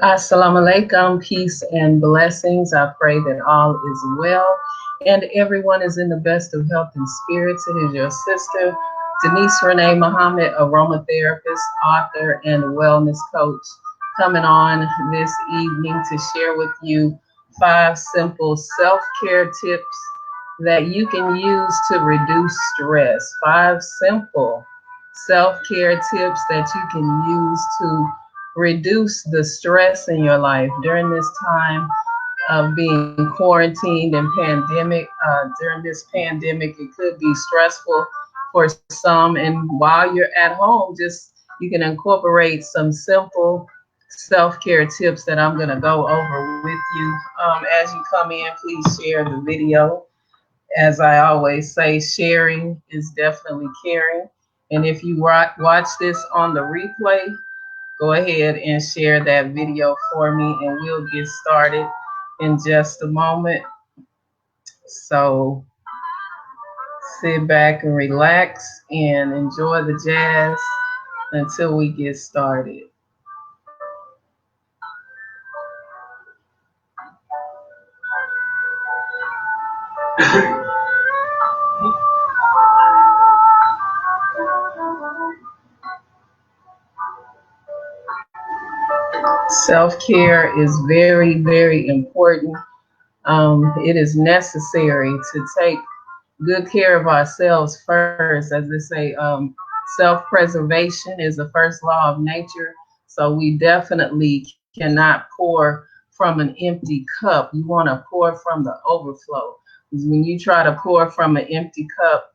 Assalamu alaikum, peace and blessings. I pray that all is well and everyone is in the best of health and spirits. It is your sister, Denise Renee Muhammad, aromatherapist, author, and wellness coach, coming on this evening to share with you 5 simple self-care tips that you can use to reduce stress. 5 simple self-care tips that you can use to reduce the stress in your life during this time of being quarantined and pandemic. During this pandemic, it could be stressful for some, and while you're at home, just you can incorporate some simple self-care tips that I'm going to go over with you. As you come in, please share the video. As I always say, sharing is definitely caring. And if you watch this on the replay, go ahead and share that video for me, and we'll get started in just a moment. So sit back and relax and enjoy the jazz until we get started. Self-care is very, very important. It is necessary to take good care of ourselves first. As they say, self-preservation is the first law of nature. So we definitely cannot pour from an empty cup. You want to pour from the overflow. Because when you try to pour from an empty cup,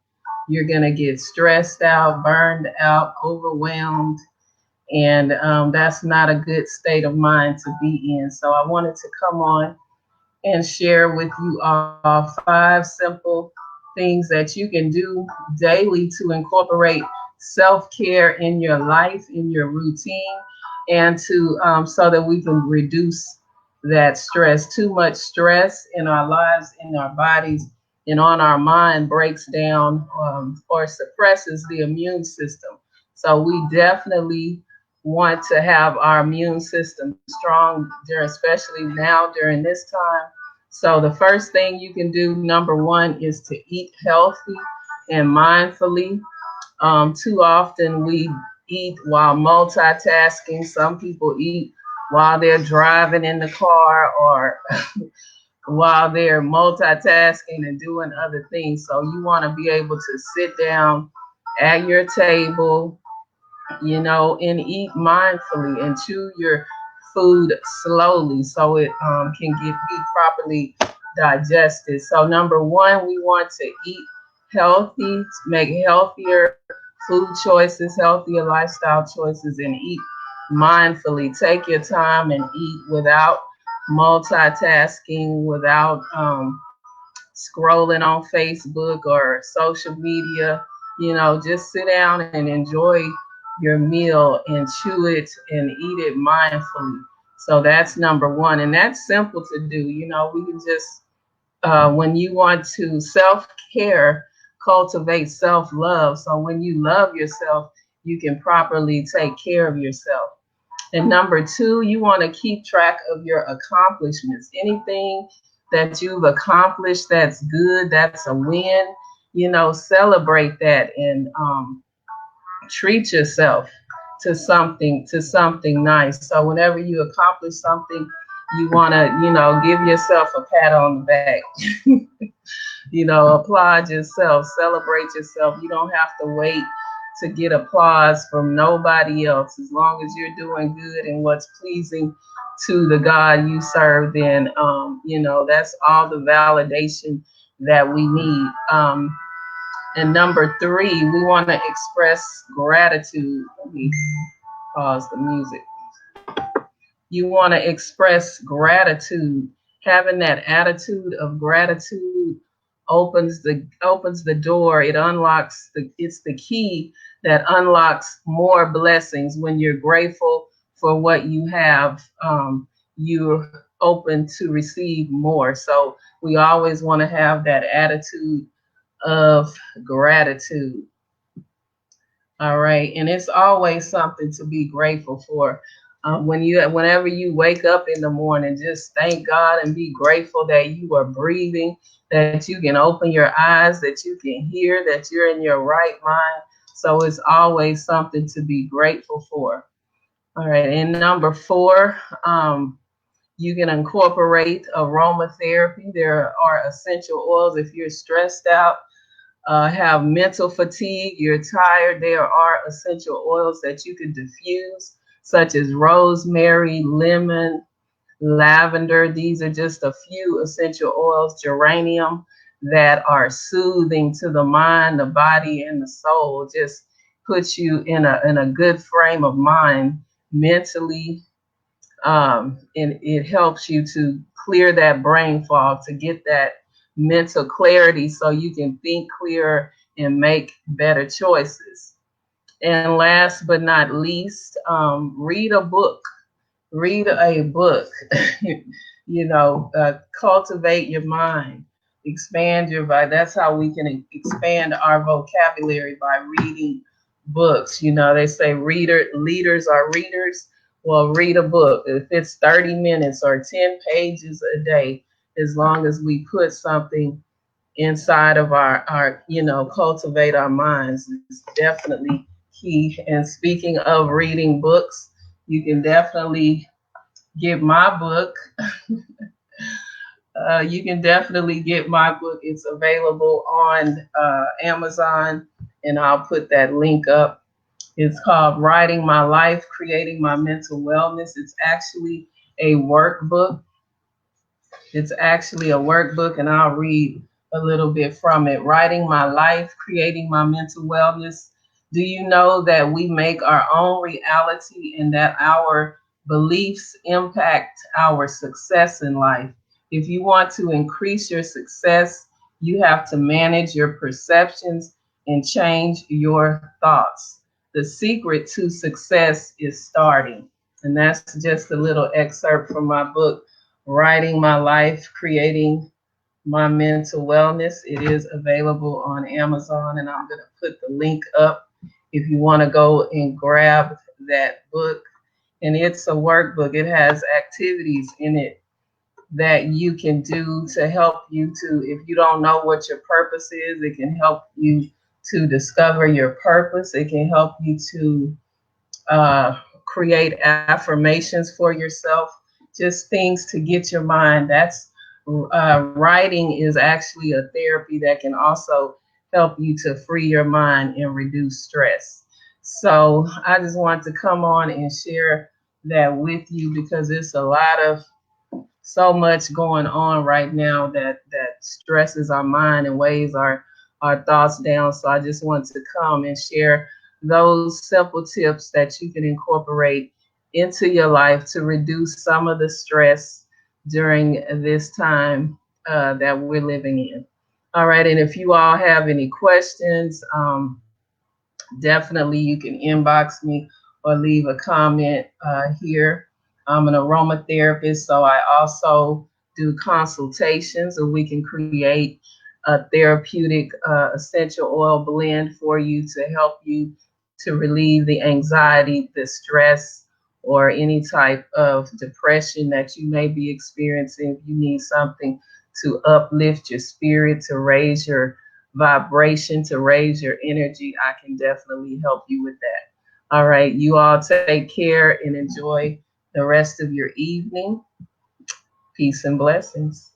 you're going to get stressed out, burned out, overwhelmed. And that's not a good state of mind to be in. So I wanted to come on and share with you all 5 simple things that you can do daily to incorporate self-care in your life, in your routine, and to so that we can reduce that stress. Too much stress in our lives, in our bodies, and on our mind breaks down or suppresses the immune system. So we definitely want to have our immune system strong, especially now during this time. So the first thing you can do, number 1, is to eat healthy and mindfully. Too often we eat while multitasking. Some people eat while they're driving in the car or while they're multitasking and doing other things. So you want to be able to sit down at your table, and eat mindfully and chew your food slowly so it can be properly digested. So number 1, we want to eat healthy, make healthier food choices, healthier lifestyle choices, and eat mindfully. Take your time and eat without multitasking, without scrolling on Facebook or social media. Just sit down and enjoy your meal and chew it and eat it mindfully. So that's number 1, and that's simple to do. We can just when you want to self-care, cultivate self-love. So when you love yourself, you can properly take care of yourself. And number 2, you want to keep track of your accomplishments. Anything that you've accomplished that's good, that's a win, celebrate that and treat yourself to something nice. So whenever you accomplish something, you want to, give yourself a pat on the back. Applaud yourself, celebrate yourself. You don't have to wait to get applause from nobody else. As long as you're doing good and what's pleasing to the God you serve, then that's all the validation that we need. And number 3, we want to express gratitude. Let me pause the music. You want to express gratitude. Having that attitude of gratitude opens the door. It unlocks it's the key that unlocks more blessings. When you're grateful for what you have, you're open to receive more. So we always want to have that attitude of gratitude. All right, and it's always something to be grateful for. Whenever you wake up in the morning, just thank God and be grateful that you are breathing, that you can open your eyes, that you can hear, that you're in your right mind. So it's always something to be grateful for. All right, and number four, you can incorporate aromatherapy. There are essential oils if you're stressed out, have mental fatigue, you're tired. There are essential oils that you can diffuse, such as rosemary, lemon, lavender. These are just a few essential oils, geranium, that are soothing to the mind, the body, and the soul. Just puts you in a good frame of mind mentally, and it helps you to clear that brain fog, to get that mental clarity so you can think clearer and make better choices. And last but not least, read a book. Read a book. Cultivate your mind, expand your mind. That's how we can expand our vocabulary, by reading books. They say leaders are readers. Well, read a book. If it's 30 minutes or 10 pages a day, as long as we put something inside of our cultivate our minds, is definitely key. And speaking of reading books, you can definitely get my book. You can definitely get my book. It's available on Amazon, and I'll put that link up. It's called Writing My Life, Creating My Mental Wellness. It's actually a workbook. And I'll read a little bit from it. Writing My Life, Creating My Mental Wellness. Do you know that we make our own reality and that our beliefs impact our success in life? If you want to increase your success, you have to manage your perceptions and change your thoughts. The secret to success is starting. And that's just a little excerpt from my book, Writing My Life, Creating My Mental Wellness. It is available on Amazon, and I'm going to put the link up if you want to go and grab that book. And it's a workbook. It has activities in it that you can do to help you to, if you don't know what your purpose is, it can help you to discover your purpose. It can help you to create affirmations for yourself, just things to get your mind. That's writing is actually a therapy that can also help you to free your mind and reduce stress. So I just want to come on and share that with you, because it's a lot of so much going on right now that stresses our mind and weighs our thoughts down. So I just want to come and share those simple tips that you can incorporate into your life to reduce some of the stress during this time that we're living in. All right, and if you all have any questions, definitely you can inbox me or leave a comment here. I'm an aromatherapist, so I also do consultations, and we can create a therapeutic essential oil blend for you to help you to relieve the anxiety, the stress, or any type of depression that you may be experiencing. If you need something to uplift your spirit, to raise your vibration, to raise your energy, I can definitely help you with that. All right, you all take care and enjoy the rest of your evening. Peace and blessings.